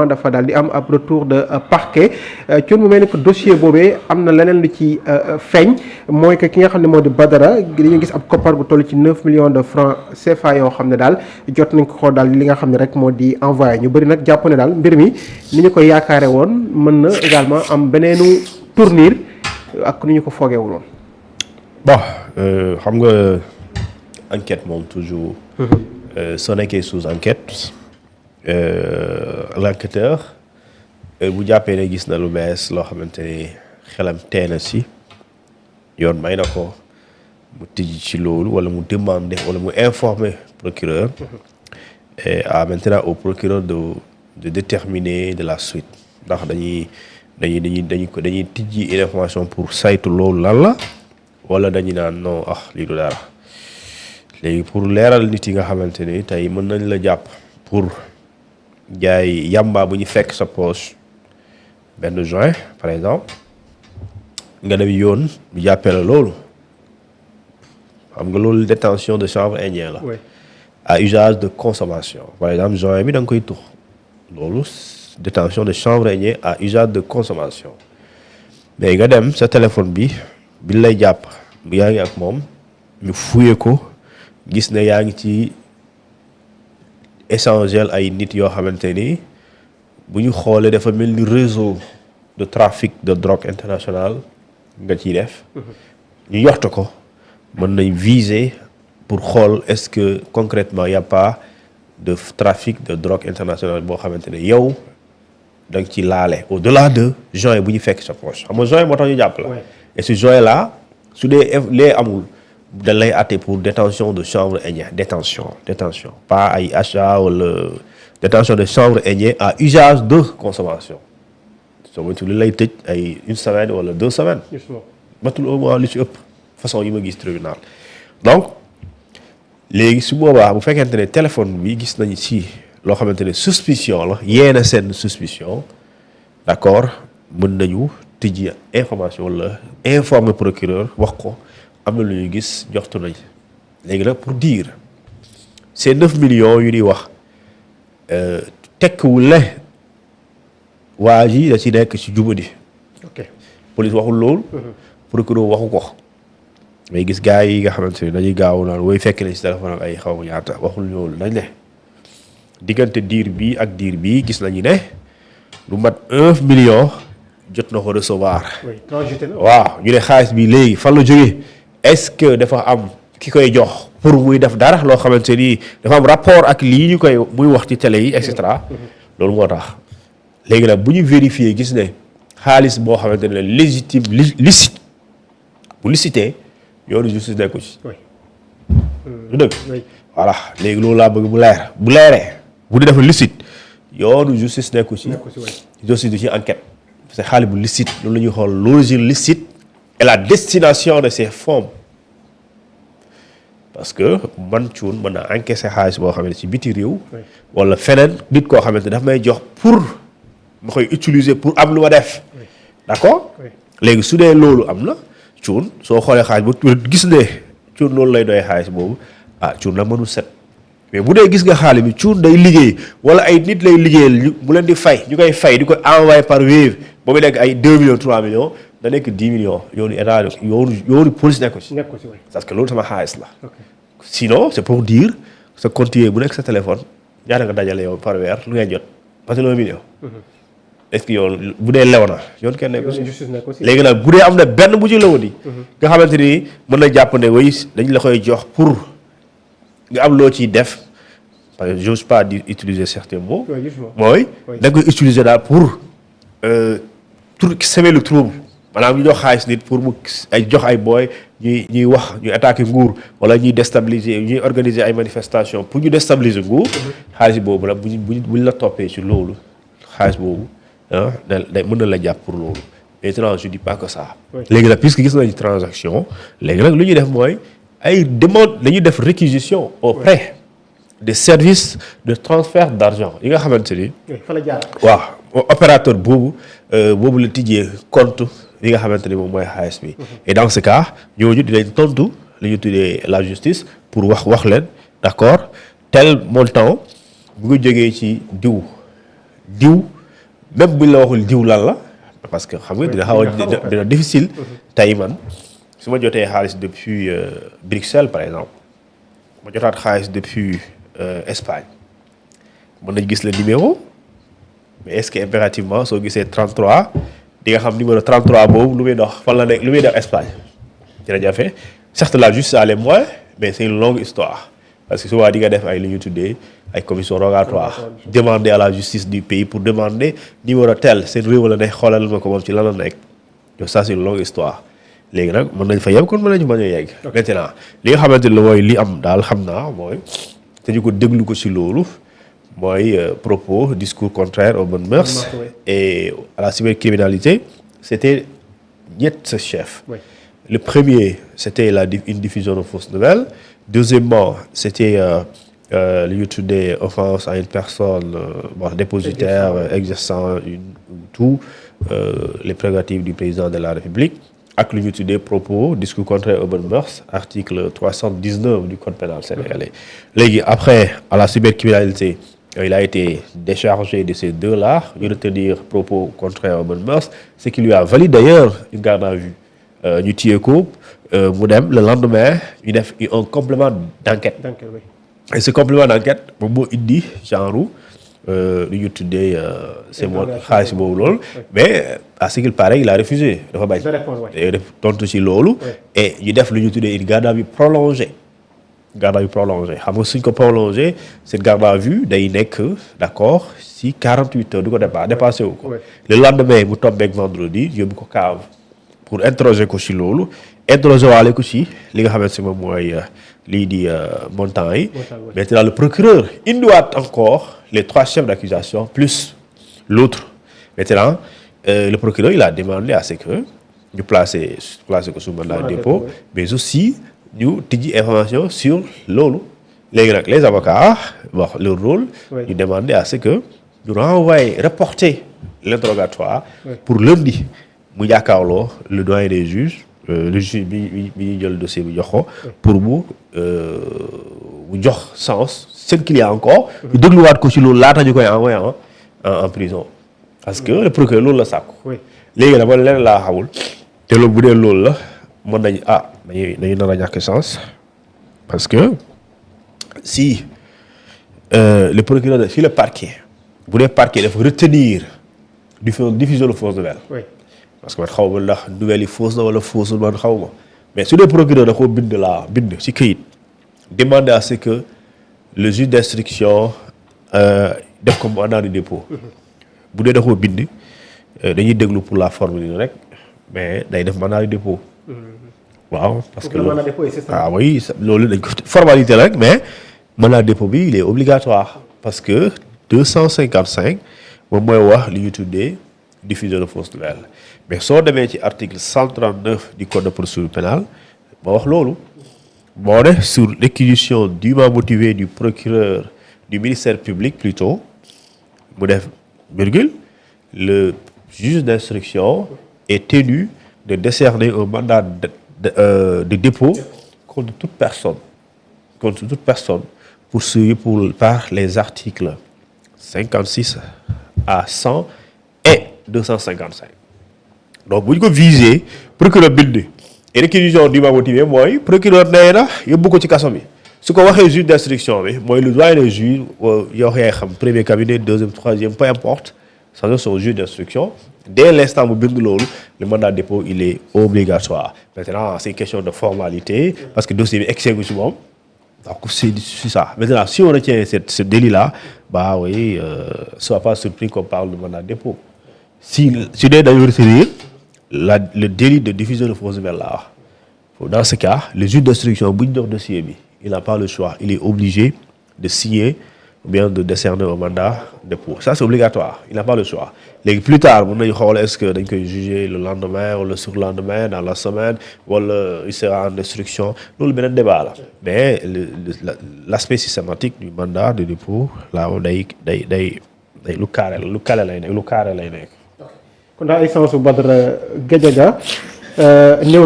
dafa daal di am ab retour de parquet ci mu mel ni que dossier boobee am na leneen lu ci feeñ mooy que ki nga xam ne moo di Badara dañuy gis ab koppar bu toll ci 9 millions de francs CFA yoo xam ne daal jot nañ ko daal li nga xam ne rek moo di envoyé ñu bëri nag jàpp ne daal mbir mi ni ñu ko yaakaare woon mën na également am beneenu tournure ak ni ñu ko foogeewul woon. bon xam nga enquête moom toujours. soo nekkee sous enquête. L'enquêteur bu jàppee ne gis na lu bees loo xamante ni xelam tee na si yoon may na ko mu tijji ci loolu wala mu demander wala mu informer procureur et maintenant au procureur de déterminer de la suite ndax dañuy tijji une information pour saytu loolu lan la wala dañuy naan non lii du dara léegi pour leeral nit yi nga xamante ni tey mën nañ la jàpp pour jaay yamba bu ñu fekk sa poche benn joint par exemple nga dem yoon bu jàppee la loolu xam nga loolu détention de chanvre indien la. À usage de consommation par exemple joint bi da nga koy tux loolu détention de chanvre indien à usage de consommation mais nga dem sa téléphone bi lay jàpp bu yaa ngi ak moom ñu fouillé ko gis ne yaa ngi ci essentiel ay nit yoo xamante ni bu ñu xoolee dafa mel ni réseau de trafic de drogue international nga ciy def ñu yorta ko mën nañ viser pour xool est-ce que concrètement y a pas de trafic de drogue international boo xamante ne yow da nga ci laale au-delà de joint bu ñu fekk sa poche xam nga joint moo tax ñu jàpp la et ce joint là su dee lee amul dañ lay àtte pour détention de chanvre indien détention pas ay achat wala détention de chanvre indien à usage de consommation soo moytu li lay tëj ay une semaine wala 2 semaines matul au moins li ci ëpp façon yi ma gis tribunal donc léegi su boobaa bu fekkente ne téléphone bi gis nañu si loo xamante ne suspicion la yéena seen suspicion d'accord mën nañu tijji information wala informer procureur wax ko am na lu ñuy gis joxtu nañ léegi nag pour dire ces 9 millions yu ñuy wax tekkiwul ne waa ji da ci nekk ci jubadi. ok police waxul loolu. procureur waxu ko. mais gis gars yi nga xamante ne dañuy gaaw naan woy fekk nañ ci téléphone ak ay xaw ma ñaata waxul loolu dañ ne diggante diir bii ak diir bii gis nañu ne lu mat 1 million jot na ko recevoir. waaw ñu ne xaalis bi léegi fan la jógee. est-ce que dafa am ki koy jox pour muy def dara loo xamante ni dafa am rapport ak lii ñu koy muy wax ci télé yi et cetera loolu moo tax léegi nag bu ñu vérifier gis ne xaalis boo xamante ne légitime licite bu licité yoonu justice nekku ci. du dëgg. voilà léegi loolu laa bëgg bu leeree bu di dafa licite yoonu justice nekku ci. justice du ci enquête parce que xaalis bu licite loolu la ñuy xool l'origine licite et la destination de ces fonds parce que man cuun mën na encaisser xaalis boo xamante ci biti réew wala feneen nit koo xamante daf may jox pour ma koy utiliser pour am lu ma def d'accord léegi su dee loolu am na cuun soo xoolee xaalis bu gis ne cuun loolu lay doy xaalis boobu cuun la mënul set mais bu dee gis nga xaalis bi cuun day liggéey wala ay nit lay liggéeyal mu leen di fay ñu koy fay di ko envoyer par Wave boobu nekk ay 2 millions 3 millions da nekk 10 millions yoonu état yoonu police nekk ci parce que loolu sama xaalis la sinon c'est pour dire sa compte bu nekk sa téléphone ñaata nga dajale yow par weer lu ngay jot parce que 1 million est-ce que yow bu dee lew na yoon kenn nekk ci léegi nag bu dee am na benn bu ci lew di nga xamante ni mën na jàpp ne way dañ la koy jox pour nga am loo ciy def parce que j'ose pas dire utiliser certains mots mooy da nga koy utiliser daal pour semer le trouble maanaam ñu jox xaalis nit pour mu ay jox ay booy ñuy wax ñuy attaquer nguur wala ñuy déstabiliser ñuy organiser ay manifestations pour ñu déstabiliser nguur xaalis boobu la buñ la toppee ci loolu xaalis boobu day mën na la jàpp pour loolu maintenant je dis pas que ça léegi nag puisque gis nañu transaction léegi nag lu ñuy def mooy ay demande dañuy def réquisition auprès des services de transfert d'argent yi nga xamante ni waaw opérateur boobu la tijjee compte yi nga xamante ni moom mooy xaalis bi et dans ce cas ñooñu dinañ tontu li ñu tuddee la justice pour wax leen d'accord tel montant bu nga jógee ci diw même buñ la waxul diw lan la parce que xam nga dina xaw a dina difficile tey man su ma jotee xaalis depuis Bruxelles par exemple ma jotaat xaalis depuis Espagne mën nañ gis le numéro mais est-ce que impérativement soo gisee 33 di nga xam numéro 33 boobu lu muy dox fan la nekk lu muy def Espagne dina jafe certes la justice a les moyens mais c'est une longue histoire parce que souvent di nga def ay lu ñu tuddee ay commission rogatoire demander à la justice du pays pour demander numéro tel seen réew la ne xoolal ma ko moom ci lan la nekk donc ça c'est une longue histoire léegi nag mën nañ fa yegg kon mën nañu bañ a yegg maintenant li nga xamante ne mooy li am daal xam naa mooy te ñu ko déglu ko ci loolu mooy propos discours contraire aux bonnes mœurs et à la cybercriminalité c'était ñett chefs. Le premier c'était une diffusion de fausses nouvelles. Deuxièmement c'était li ñu tuddee offense à une personne dépositaire exerçant tout les prérogatives du président de la République ak lu ñu tuddee propos discours contraire aux bonnes mœurs article 319 du code pénal sénégalais. Léegi après à la cybercriminalité il a été déchargé de ces deux-là ñu retenir propos contraire aux bonnes mœurs ce qui lui a valu d'ailleurs une garde à vue ñu téye ko mu dem le lendemain ñu def un complément d'enquête. Et ce complément d'enquête moom moo indi genre lu ñu tuddee c'est mon xaalis boobu loolu mais à ce qu'il paraît il a refusé dafa bañ def tontu ci loolu et ñu def lu ñu tuddee une garde à vue prolongée xam nga suñ ko prolongé cette garde à vue day nekk d'accord si 48 heures du ko dépassé wu ko le lendemain mu tombeek vendredi yóbbu ko cave pour interroger ko ci loolu interroger waale ko ci li nga xamante ne moom mooy lii di montant yi maintenant le procureur indiwaat encore les 3 chefs d'accusation plus l'autre maintenant le procureur il a demandé à ce que ñu placer ko sous mandat de dépôt mais aussi ñu tijji information sur loolu léegi nag les avocats wax leur rôle ñu demander à ce que ñu renvoyer reporter l'interrogatoire pour lundi mu jàkkaarloo le doyen des juges le juge bi ñu jël dossier bi jox ko pour mu jox sens seen client encore ñu dégluwaat ko ci loolu laata ñu koy envoyer en prison parce que le procureur loolu la sàkku léegi nag man leneen laa xamul te loolu bu dee loolu la mën nañu dañu nar a ñàkk chance parce que si le procureur si le parquet bu dee parquet dafa retenir diffusion de fausses nouvelles parce que man xaw ma ndax nouvelles yi fausse na wala fausse man xaw ma mais su dee procureur da koo bind ci këyit demander à ce que le juge d'instruction def ko mandat de dépôt bu dee da koo bind dañuy déglu pour la forme ni rek mais day def mandat de dépôt waaw parce que oui loolu dañ ko formalité la rek mais mandat de dépôt bi il est obligatoire parce que 255 moom mooy wax li ñu tuddee diffusion de fausses nouvelles mais soo demee ci article 139 du code de procédure pénale moo wax loolu moo ne sur réquisition dûment motivée du procureur du ministère public plutôt mu def virgule le juge d'instruction est tenu de décerner un mandat de dépôt contre toute personne poursuivie par les articles 56 à 100 et 255 donc bu ñu ko visé procureur bind et réquisition dûment motivée mooy procureur nee na yóbbu ko ci kaso bi su ko waxee juge d'instruction bi mooy le doyen des juges yow yaay xam premier cabinet deuxième troisième peu importe ça son juge d'instruction dès l'instant bu bind loolu le mandat de dépôt il est obligatoire maintenant c'est une question de formalité parce que dossier bi excès ci moom donc c'est ça maintenant si on retient ce délit là bah oui sois pas surpris qu'on parle de mandat de dépôt si dee dañu retenir le délit de diffusion de fausses nouvelles là dans ce cas le juge d'instruction bu ñu jox dossier bi il n'a pas le choix il est obligé de signer ou bien de décerner un mandat de dépôt ça c'est obligatoire il n'a pas le choix léegi plus tard mën nañu xool est-ce que dañ koy juger le lendemain ou le surlendemain dans la semaine wala il sera en instruction loolu beneen débat la mais l'aspect systématique du mandat de dépôt là moom day lu carré lay nekk kon daal ay sens Badara Gadiaga ñëw